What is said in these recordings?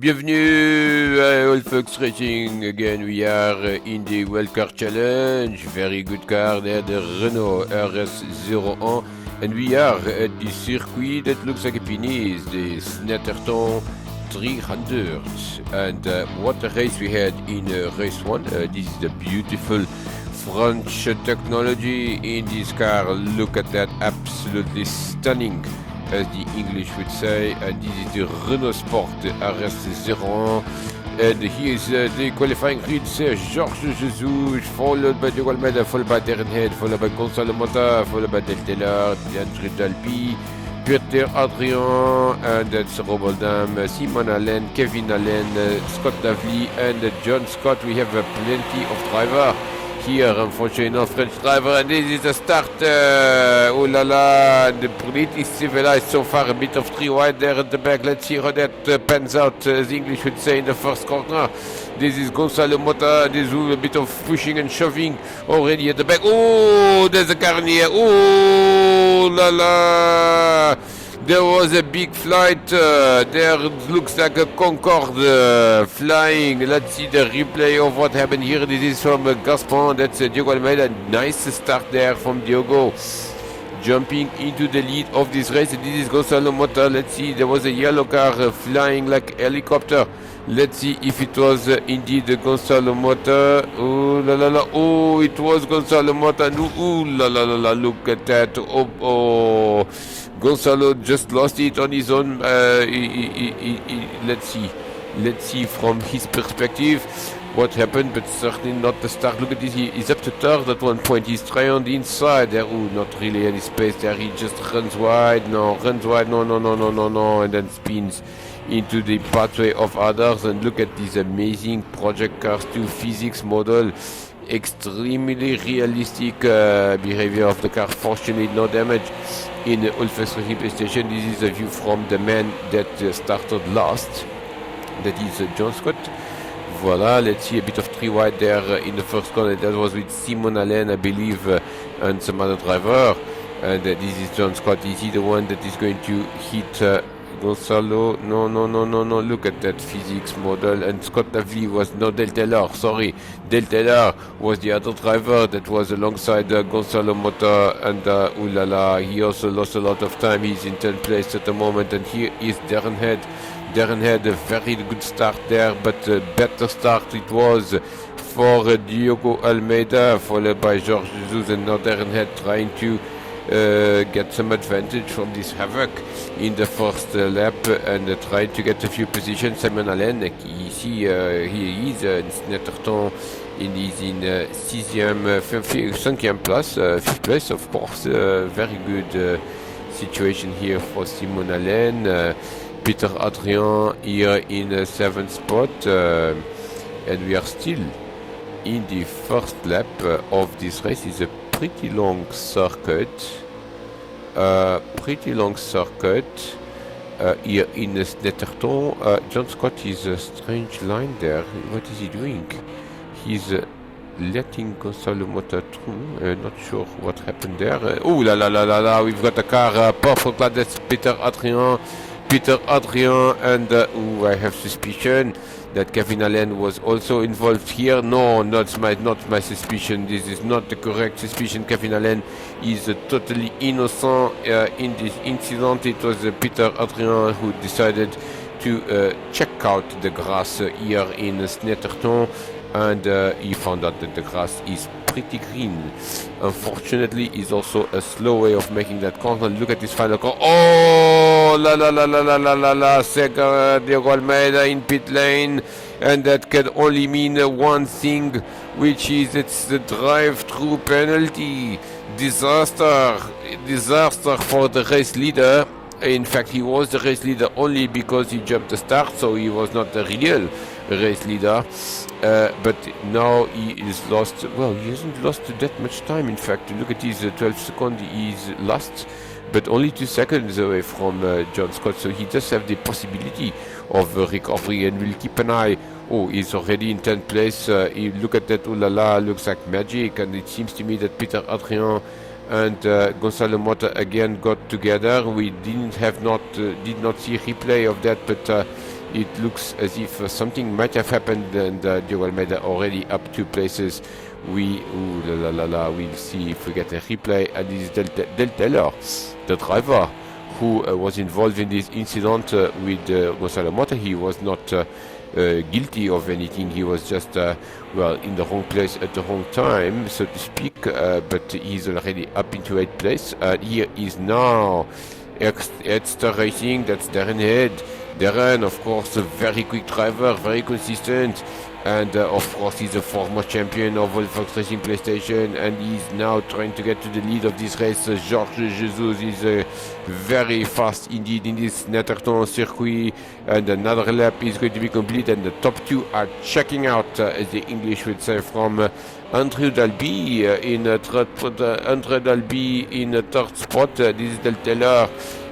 Bienvenue à All Fox Racing. Again, we are in the World Car Challenge. Very good car there, the Renault RS01. And we are at the circuit that looks like a penis, the Snetterton 300. And what a race we had in race 1. This is the beautiful French technology in this car. Look at that, absolutely stunning, as the English would say. And this is the Renault Sport RS01. And here is the qualifying grid. Georges Jesus, followed by the Almeida, followed by Darren Head, followed by Gonzalo Mota, followed by Del Taylor, André Dalpi, Peter Adrian, and that's Rob Oldham, Simon Allen, Kevin Allen, Scott Davley, and John Scott. We have plenty of drivers here, unfortunately no French driver, and this is the start. Oh la la, the pretty civilized so far, a bit of 3 wide there at the back. Let's see how that pans out, as the English would say, in the first corner. This is Gonzalo Mota. There's a bit of pushing and shoving already at the back. Oh, there's a car here. Oh la la, there was a big flight. There looks like a Concorde flying. Let's see the replay of what happened here. This is from Gaspon. That's Diogo Almeida. Nice start there from Diogo, jumping into the lead of this race. This is Gonzalo Mota. Let's see, there was a yellow car flying like a helicopter. Let's see if it was indeed Gonzalo Mota. Oh la la la. Oh, it was Gonzalo Mota. Oh la la la la. Look at that. Oh. Gonzalo just lost it on his own. Let's see from his perspective what happened, but certainly not the start. Look at this, he's up to third at one point. He's trying on the inside there. Oh, not really any space there. He just runs wide. No, and then spins into the pathway of others. And look at this amazing Project Cars 2 physics model. Extremely realistic behavior of the car. Fortunately, no damage in the Ulfes replay station. This is a view from the man that started last. That is John Scott. Voila, let's see a bit of 3 wide there in the first corner. That was with Simon Allen, I believe, and some other driver. And this is John Scott. Is he the one that is going to hit Gonzalo? No. Look at that physics model. And Scott Davley was no Del Taylor. Sorry, Del Taylor was the other driver that was alongside Gonzalo Mota. And oulala, he also lost a lot of time. He's in 10th place at the moment. And here is Darren Head. Darren had a very good start there, but a better start it was for Diogo Almeida, followed by George Jesus, and now Darren Head trying to get some advantage from this havoc in the first lap and trying to get a few positions. Simon Allen, ici, he is in Snetterton, he's in 5th place, 5th place, of course. Very good situation here for Simon Allen. Peter Adrian here in 7th spot, and we are still in the first lap of this race. It's a pretty long circuit, here in Snetterton. John Scott is a strange line there. What is he doing? He's letting Gonzalo Mota through. Not sure what happened there. Oh la la la la la, we've got a car perfect. That's Peter Adrian, and I have suspicion that Kevin Allen was also involved here. No, not my suspicion. This is not the correct suspicion. Kevin Allen is totally innocent in this incident. It was Peter Adrian who decided to check out the grass here in Snetterton, and he found out that the grass is pretty green. Unfortunately, is also a slow way of making that corner. Look at this final corner. Oh la la la la la la la la. Diogo Almeida in pit lane, and that can only mean one thing, which is it's the drive-through penalty. Disaster for the race leader. In fact, he was the race leader only because he jumped the start, so he was not the real race leader. But now he is lost. Well, he hasn't lost that much time. In fact, look at his 12 seconds. He's lost, but only 2 seconds away from John Scott. So he does have the possibility of recovery, and we'll keep an eye. Oh, he's already in 10th place. Look at that. Oh la la, looks like magic. And it seems to me that Peter Adrian and Gonzalo Mota again got together. We did not see replay of that, but it looks as if something might have happened, and Diogo Almeida already up 2 places. We'll see if we get a replay. And this is Del Taylor, the driver, who was involved in this incident with Gonzalo Mota. He was not guilty of anything. He was just in the wrong place at the wrong time, so to speak, but he's already up into 8th place. Here is now Exeter Racing. That's Darren Head. Darren, of course, a very quick driver, very consistent, and of course he's a former champion of OFR Racing PlayStation, and he's now trying to get to the lead of this race. Georges Jesus is very fast indeed in this Netterton circuit, and another lap is going to be complete, and the top 2 are checking out, as the English would say, from Andrew Dalby in third spot. This is Del Taylor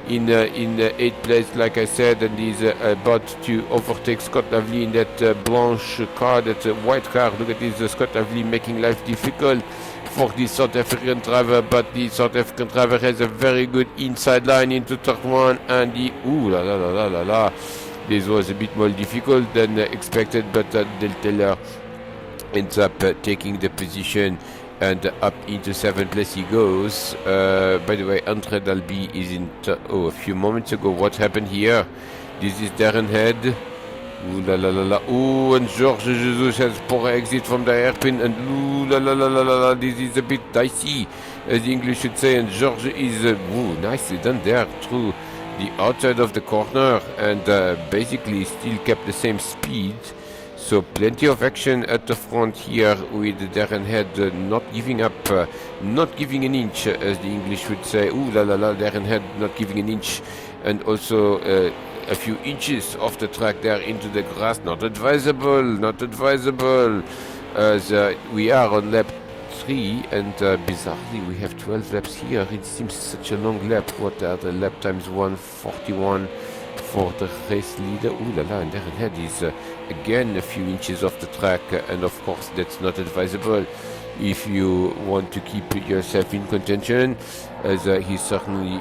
in 8th place, like I said, and he's about to overtake Scott Lavely in that blanche car, that white car. Look at this, Scott Lavely making life difficult for the South African driver, but the South African driver has a very good inside line into third one, and this was a bit more difficult than expected, but Del Taylor ends up taking the position, and up into 7th place he goes. By the way, Andre Dalby is in a few moments ago. What happened here? This is Darren Head. And Georges Jesus has poor exit from the hairpin, and this is a bit dicey, as the English should say, and Georges is nicely done there through the outside of the corner, and basically still kept the same speed. So plenty of action at the front here, with Darren Head not giving up, not giving an inch, as the English would say. Darren Head not giving an inch, and also a few inches off the track there into the grass. Not advisable, not advisable, as we are on lap 3, and bizarrely we have 12 laps here. It seems such a long lap. What are the lap times? 1:41 for the race leader. And Darren Head is again a few inches off the track, and of course that's not advisable if you want to keep yourself in contention, as he's certainly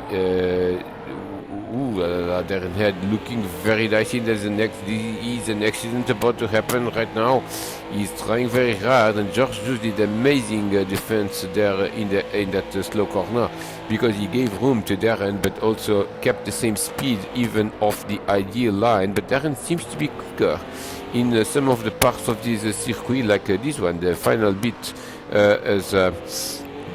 Darren Head looking very dicey. There's an accident about to happen right now. He's trying very hard, and George just did amazing defense there in that slow corner, because he gave room to Darren, but also kept the same speed even off the ideal line. But Darren seems to be quicker in some of the parts of this circuit, like this one, the final bit, as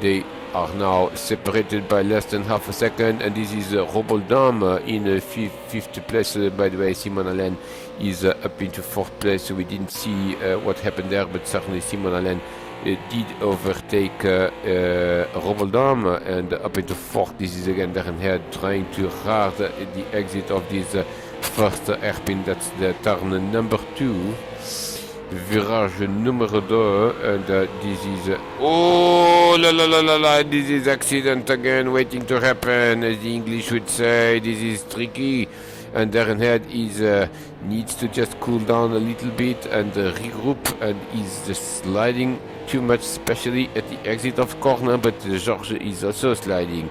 they are now separated by less than half a second, and this is Roboldam in 5th place. By the way, Simon Allen is up into 4th place, so we didn't see what happened there, but certainly Simon Allen did overtake Roboldam, and up into 4th. This is again Darren Head trying to hard the exit of this first hairpin. That's the turn number 2. Virage numéro 2, and this is this is accident again waiting to happen, as the English would say. This is tricky, and Darren Head needs to just cool down a little bit and regroup, and is just sliding too much, especially at the exit of corner, but Georges is also sliding.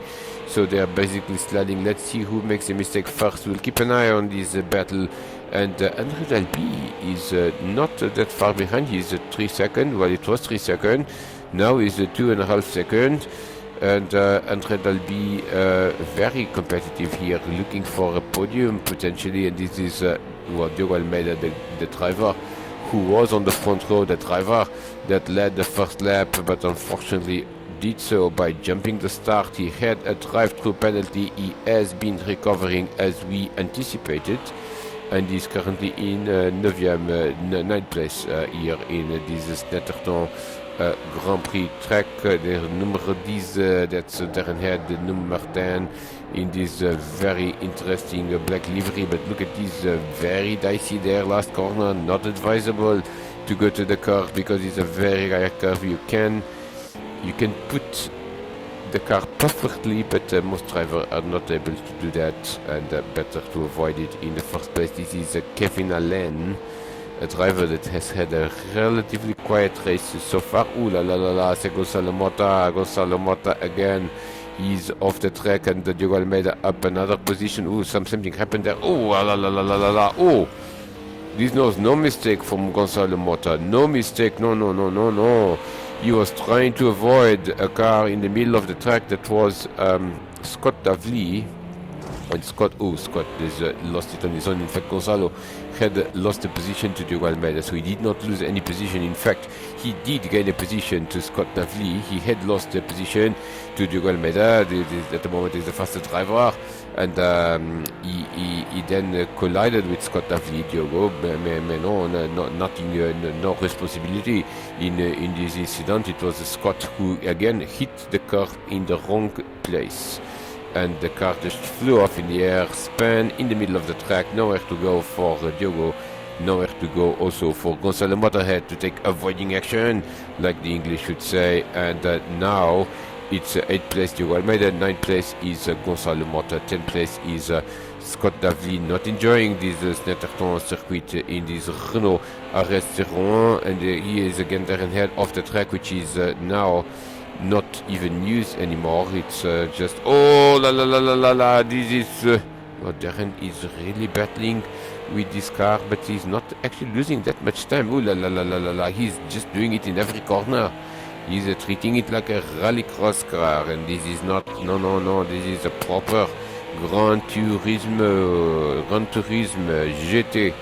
So they are basically sliding. Let's see who makes a mistake first. We'll keep an eye on this battle. And André Dalby is not that far behind. He's 3 seconds. Well, it was 3 seconds. Now he's 2.5 seconds. And André Dalby very competitive here, looking for a podium potentially. And this is Diogo Almeida, the driver, who was on the front row, the driver that led the first lap, but unfortunately did so by jumping the start. He had a drive-through penalty. He has been recovering as we anticipated, and is currently in 9th place here in this Netterton Grand Prix track. The number 10, that's Darren Head, the number 10 in this very interesting black livery. But look at this, very dicey there, last corner, not advisable to go to the curve, because it's a very high curve. You can put the car perfectly, but most drivers are not able to do that, and better to avoid it in the first place. This is Kevin Allen, a driver that has had a relatively quiet race so far. C'est Gonzalo Mota again. He's off the track, and Diogo Almeida up another position. Something happened there. This was no mistake from Gonzalo Mota. No mistake. No, no, no, no, no. He was trying to avoid a car in the middle of the track that was Scott Davley. And Scott is, lost it on his own. In fact, Gonzalo had lost the position to Diogo Almeida, so he did not lose any position. In fact, he did gain a position to Scott Davley. He had lost the position to Diogo Almeida. At the moment, is the fastest driver, and he then collided with Scott Davley. Diogo, no responsibility in this incident. It was Scott who again hit the curb in the wrong place. And the car just flew off in the air, spun in the middle of the track, nowhere to go for Diogo, nowhere to go also for Gonzalo Motorhead to take avoiding action, like the English would say, and now it's 8th place Diogo Almeida, 9th place is Gonzalo Mota, 10th place is Scott Davley, not enjoying this Snetterton circuit in this Renault RS01, and he is again there and head off the track, which is now not even used anymore. It's just oh la la la la la la. This is Darren is really battling with this car, but he's not actually losing that much time. Oh la la la la la la. He's just doing it in every corner. He's treating it like a rallycross car, and this is not. No. This is a proper Grand Turisme GT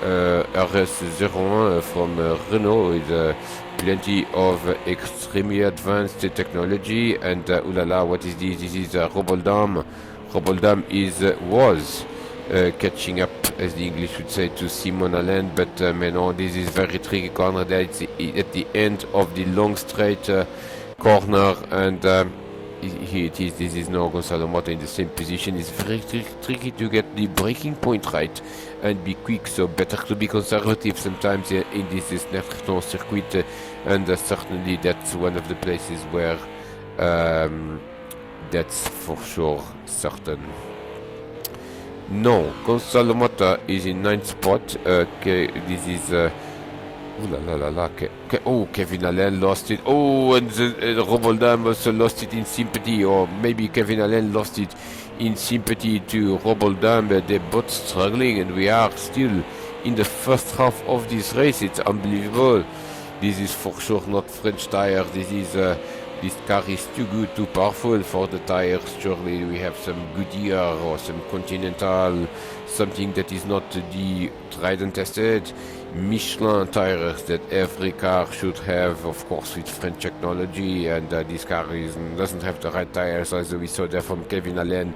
RS01 from Renault with plenty of extremely advanced technology. And oulala, what is this? This is Roboldam. Roboldam was catching up, as the English would say, to Simon Allen, but no, this is very tricky corner there. It's at the end of the long straight corner, and this is now Gonzalo Mota in the same position. It's very tricky to get the braking point right and be quick, so better to be conservative sometimes in this Snetterton circuit, and certainly that's one of the places where that's for sure certain. No, Gonzalo Mota is in 9th spot. This is Kevin Allen lost it. Oh, and Roboldam also lost it in sympathy, or maybe Kevin Allen lost it in sympathy to Roboldam. They're both struggling, and we are still in the first half of this race. It's unbelievable. This is for sure not French tire. This car is too good, too powerful for the tires. Surely we have some Goodyear or some Continental, something that is not the tried and tested Michelin tires that every car should have, of course, with French technology. And this car doesn't have the right tires, as we saw there from Kevin Allen,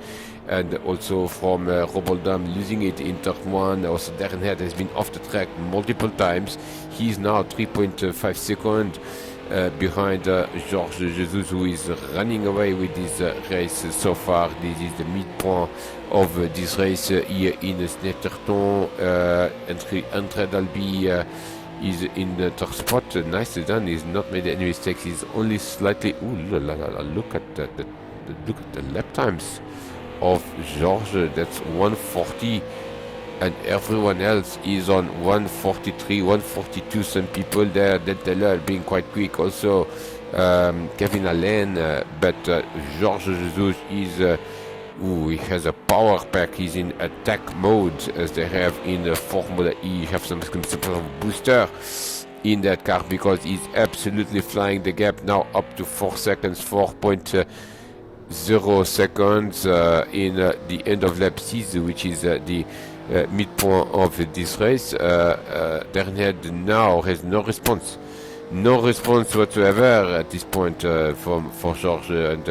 and also from Roboldam losing it in turn 1. Also, Darren Head has been off the track multiple times. He's now 3.5 seconds behind Georges Jesus, who is running away with this race so far. This is the midpoint of this race here in Snetterton. Andre Dalby is in the third spot. Nicely done. He's not made any mistakes. He's only slightly. Look at the lap times of Georges. That's 140. And everyone else is on 143, 142. Some people there that are being quite quick. Also, Kevin Allen, but Georges Jesus is. He has a power pack. He's in attack mode, as they have in the Formula E. You have some sort of booster in that car, because he's absolutely flying the gap now up to 4 seconds, 4.0 seconds in the end of lap 6, which is the midpoint of this race. Darren now has no response whatsoever at this point for Georges, and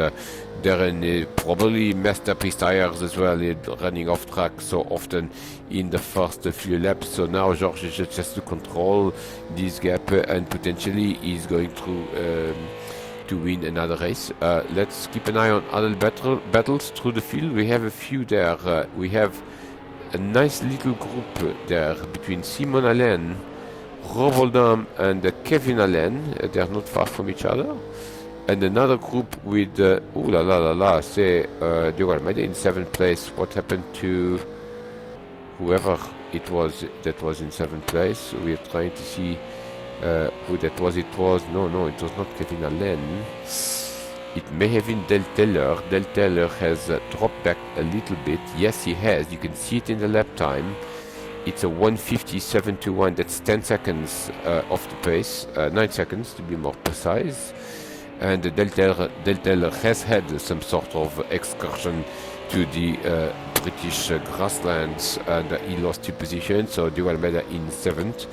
Darren probably messed up his tires as well, running off track so often in the first few laps. So now Georges just has to control this gap, and potentially he's going through to win another race. Let's keep an eye on other battles through the field. We have a few there. We have a nice little group there between Simon Allen, Roboldam, and Kevin Allen. They're not far from each other. And another group with say Diogo Almeida in 7th place. What happened to whoever it was that was in 7th place? We are trying to see who that was. It was no, it was not Kevin Allen. It may have been Del Taylor. Del Taylor has dropped back a little bit. Yes, he has. You can see it in the lap time. it's a 1:57.21. That's 10 seconds off the pace, 9 seconds to be more precise. And Deltel has had some sort of excursion to the British grasslands, and he lost 2 positions, so Diogo Almeida in 7th.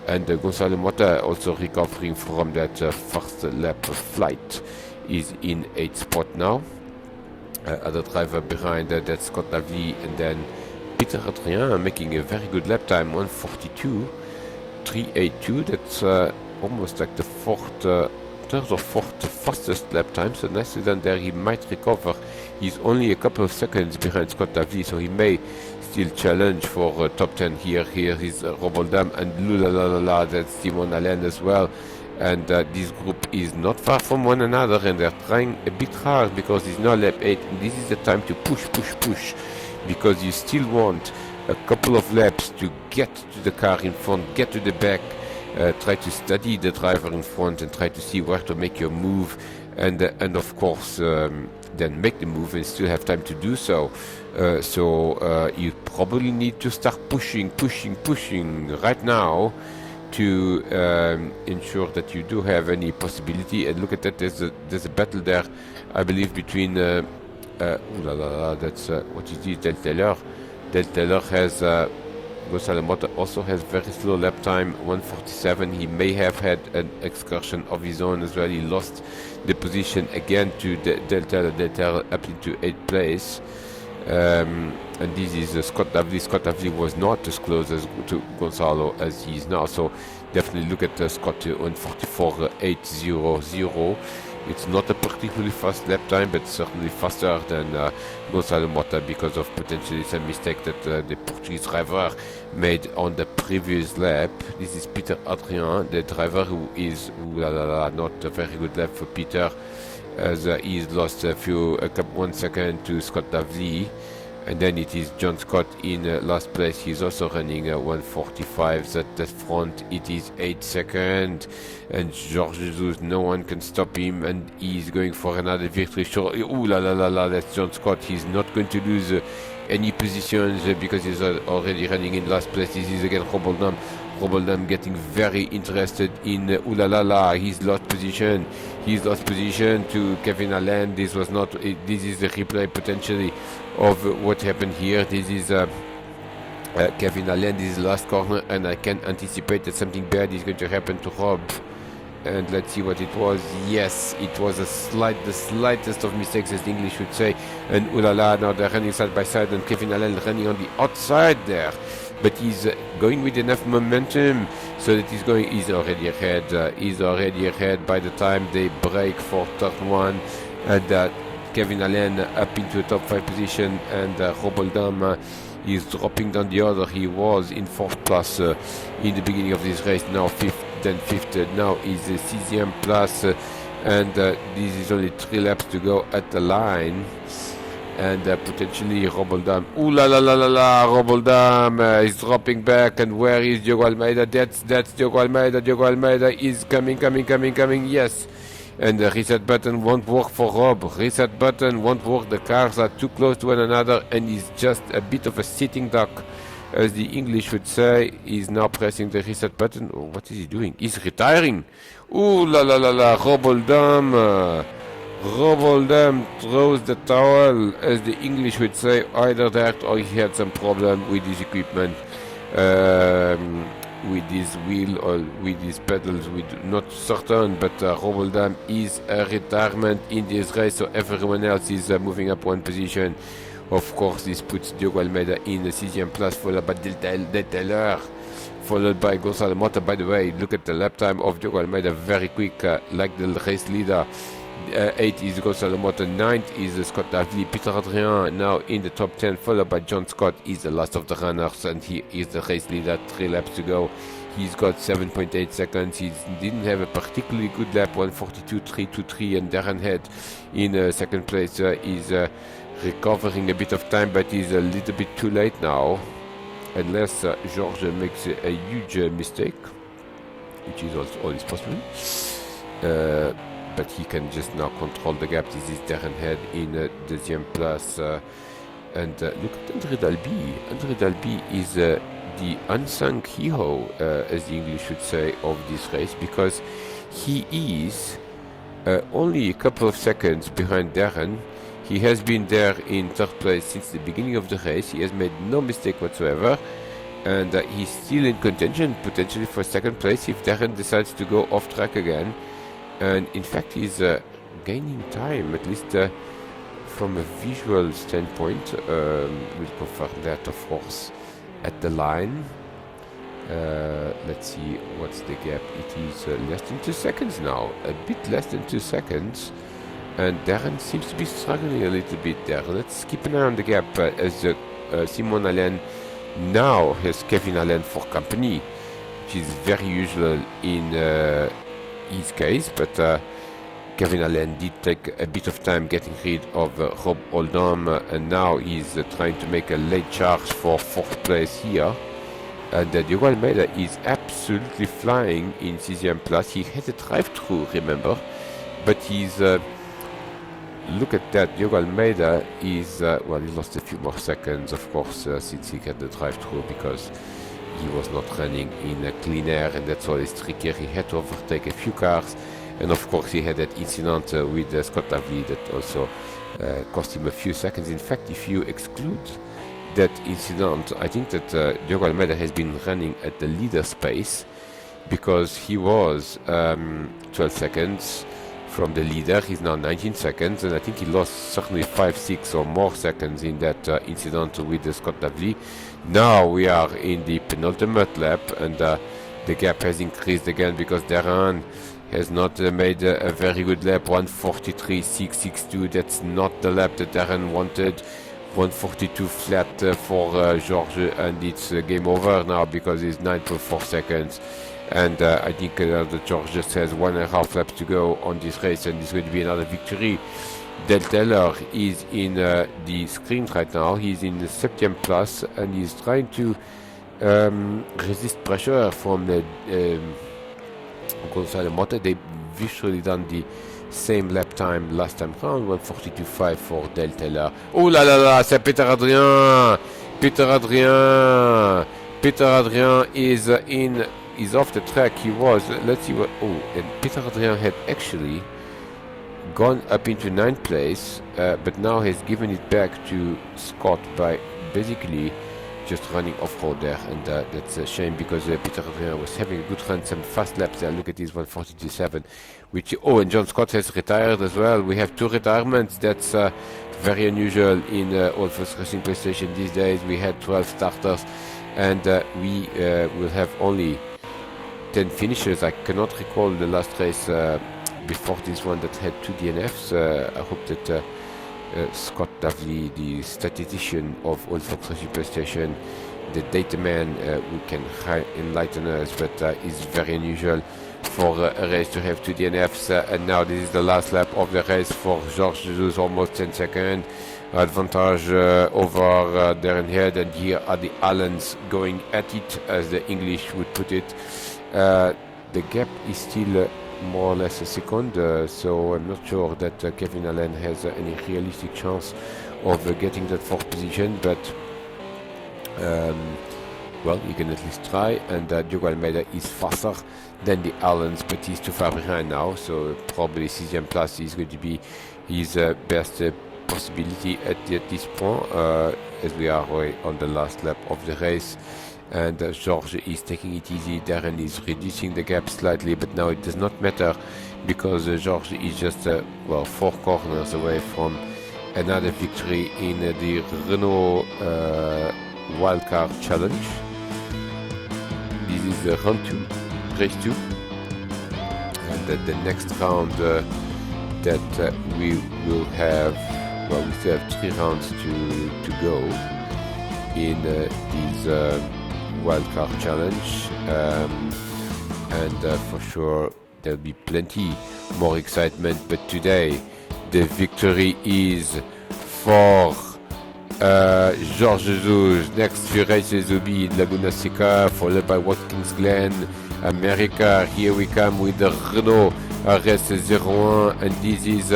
And Gonzalo Mota, also recovering from that first lap flight, is in 8th spot now. Other driver behind that's Scott Lavlie, and then Peter Adrien making a very good lap time, 1:42.382. That's almost like the third or fourth fastest lap time, so nicely done there. He might recover. He's only a couple of seconds behind Scott Lavlie, so he may still challenge for top 10 here. Here is Rob Oldham and Lula, that's Simon Allen as well. And this group is not far from one another, and they're trying a bit hard because it's now lap 8, and this is the time to push, because you still want a couple of laps to get to the car in front, get to the back, try to study the driver in front and try to see where to make your move, and of course then make the move and still have time to do so. So you probably need to start pushing right now to ensure that you do have any possibility. And look at that, there's a battle there, I believe, between that's what is this, Del Taylor. Del Taylor has Gonzalo Mota also has very slow lap time, 1:47. He may have had an excursion of his own as well. He lost the position again to Del Taylor. Del Taylor up into 8th place. And this is Scott Lavlie. Scott Lavlie was not as close as to Gonzalo as he is now, so definitely look at Scott 1:44.800. It's not a particularly fast lap time, but certainly faster than Gonzalo Mota because of potentially some mistake that the Portuguese driver made on the previous lap. This is Peter Adrien, the driver who is not a very good lap for Peter, as he's lost 1 second to Scott Lavlie. And then it is John Scott in last place. He's also running 1:45 at the front. It is 8 seconds, and Jorge Jesus, no one can stop him, and he's going for another victory. Sure, that's John Scott. He's not going to lose any positions because he's already running in last place. This is again Rob Oldham. Rob Oldham getting very interested in He's lost position. He's lost position to Kevin Allen. This was not. This is the replay potentially of what happened here. This is Kevin Allen. This is the last corner, and I can anticipate that something bad is going to happen to Rob. And let's see what it was. Yes, it was the slightest of mistakes, as the English would say. And now they're running side by side, and Kevin Allen running on the outside there. But he's going with enough momentum so that he's already ahead. He's already ahead by the time they break for third one. And Kevin Allen up into a top 5 position, and Rob Oldham is dropping down the order. He was in 4th place in the beginning of this race, now 5th, then 5th, now is 6th place, and this is only 3 laps to go at the line. And potentially Rob Oldham. Rob Oldham is dropping back, and where is Diogo Almeida? That's Diogo Almeida. Diogo Almeida is coming, yes. And the reset button won't work for Rob. Reset button won't work. The cars are too close to one another, and he's just a bit of a sitting duck, as the English would say. He's now pressing the reset button. Oh, what is he doing? He's retiring. Rob Oldham. Rob Oldham throws the towel, as the English would say. Either that or he had some problem with his equipment, with his wheel or with his pedals. We're not certain, but Rob Oldham is a retirement in this race, so everyone else is moving up 1 position. Of course, this puts Diogo Almeida in the 6th place, followed by Del Taylor, followed by Gonzalo Mota. By the way, look at the lap time of Diogo Almeida, very quick, like the race leader. 8 is Gonzalo Mota, 9th is Scott Lavlie. Peter Adrien now in the top 10, followed by John Scott. He's the last of the runners, and he is the race leader. 3 laps to go. He's got 7.8 seconds. He didn't have a particularly good lap, 1:42.323, and Darren Head in 2nd place is recovering a bit of time, but he's a little bit too late now, unless George makes a huge mistake, which is also always possible. But he can just now control the gap. This is Darren Head in 2nd place. And look at André Dalby. André Dalby is the unsung hero, as the English would say, of this race, because he is only a couple of seconds behind Darren. He has been there in third place since the beginning of the race. He has made no mistake whatsoever, and he's still in contention potentially for second place if Darren decides to go off track again. And in fact, he's gaining time, at least from a visual standpoint. We'll confirm that, of course, at the line. Let's see what's the gap. It is less than 2 seconds now, a bit less than 2 seconds, and Darren seems to be struggling a little bit there. Let's keep an eye on the gap as Simon Allen now has Kevin Allen for company, which is very usual in his case, but Kevin Allen did take a bit of time getting rid of Rob Oldham, and now he's trying to make a late charge for fourth place here. And Diogo Almeida is absolutely flying in CZM Plus. He had a drive-through, remember, but he's look at that. Diogo Almeida is well, he lost a few more seconds, of course, since he had the drive-through, because he was not running in a clean air, and that's always trickier. He had to overtake a few cars, and of course he had that incident with Scott Lavely that also cost him a few seconds. In fact, if you exclude that incident, I think that Diogo Almeida has been running at the leader's pace, because he was 12 seconds from the leader. He's now 19 seconds, and I think he lost certainly 5, 6 or more seconds in that incident with Scott Lavely. Now we are in the penultimate lap, and the gap has increased again because Darren has not made a very good lap. 1:43.662, that's not the lap that Darren wanted. 1:42 flat for George, and it's game over now because it's 9.4 seconds. And I think that George just has 1.5 laps to go on this race, and it's going to be another victory. Dale Taylor is in the screen right now. He's in the septième place, and he's trying to resist pressure from the Gonzalo Mota. They've visually done the same lap time last time round, 1:42.5 for Dale Taylor. Oh là là là, c'est Peter Adrien! Peter Adrien! Peter Adrien is off the track. He was, let's see what, and Peter Adrien had actually gone up into 9th place, but now has given it back to Scott by basically just running off-road there, and that's a shame because Peter Adrien was having a good run, some fast laps there. Look at his 1:42.7, which, and John Scott has retired as well. We have 2 retirements. That's very unusual in All First Racing PlayStation these days. We had 12 starters, and we will have only 10 finishers. I cannot recall the last race before this one that had 2 DNFs. I hope that Scott Lavely, the statistician of All Fox Racing PlayStation, the data man, who can enlighten us, but it's very unusual for a race to have 2 DNFs. And now this is the last lap of the race for George Jesus, almost 10 seconds advantage over Darren Head, and here are the Allens going at it, as the English would put it. The gap is still more or less a second, so I'm not sure that Kevin Allen has any realistic chance of getting that 4th position, but well, you can at least try. And Diogo Almeida is faster than the Allens, but he's too far behind now, so probably CZM Plus is going to be his best possibility at this point, as we are on the last lap of the race. And George is taking it easy. Darren is reducing the gap slightly, but now it does not matter because George is just 4 corners away from another victory in the Renault Wildcard Challenge. This is round 2, race 2, and the next round that we will have, we still have 3 rounds to go in these Wildcard Challenge, and for sure there'll be plenty more excitement, but today the victory is for George Jesus. Next few races will be in Laguna Seca, followed by Watkins Glen, America. Here we come with the Renault RS01, and this is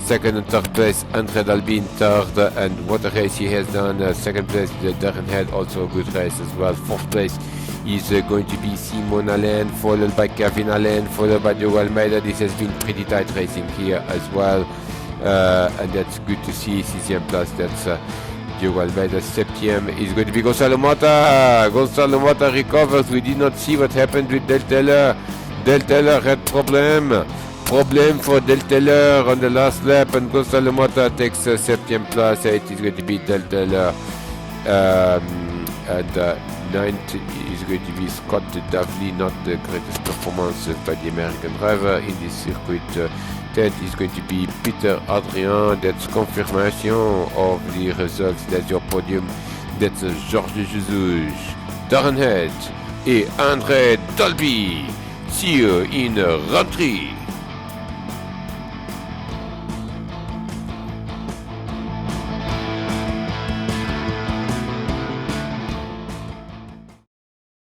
second and third place, Andre Dalby in third, and what a race he has done. Second place, Darren Head, also a good race as well. Fourth place is going to be Simon Allen, followed by Kevin Allen, followed by Diogo Almeida. This has been pretty tight racing here as well, and that's good to see. Sixième place, that's Diogo Almeida. Septième is going to be Gonzalo Mota. Gonzalo Mota recovers. We did not see what happened with Del Teller. Del Teller had problem for Del Teller on the last lap, and Gonzalo Mota takes septième place. It is going to be Del Teller, and ninth is going to be Scott Davley, not the greatest performance by the American driver in this circuit. 10th is going to be Peter Adrien. That's confirmation of the results. That's your podium. That's Jorge Jesus, Darren Head et Andre Dalby. See you in round 3.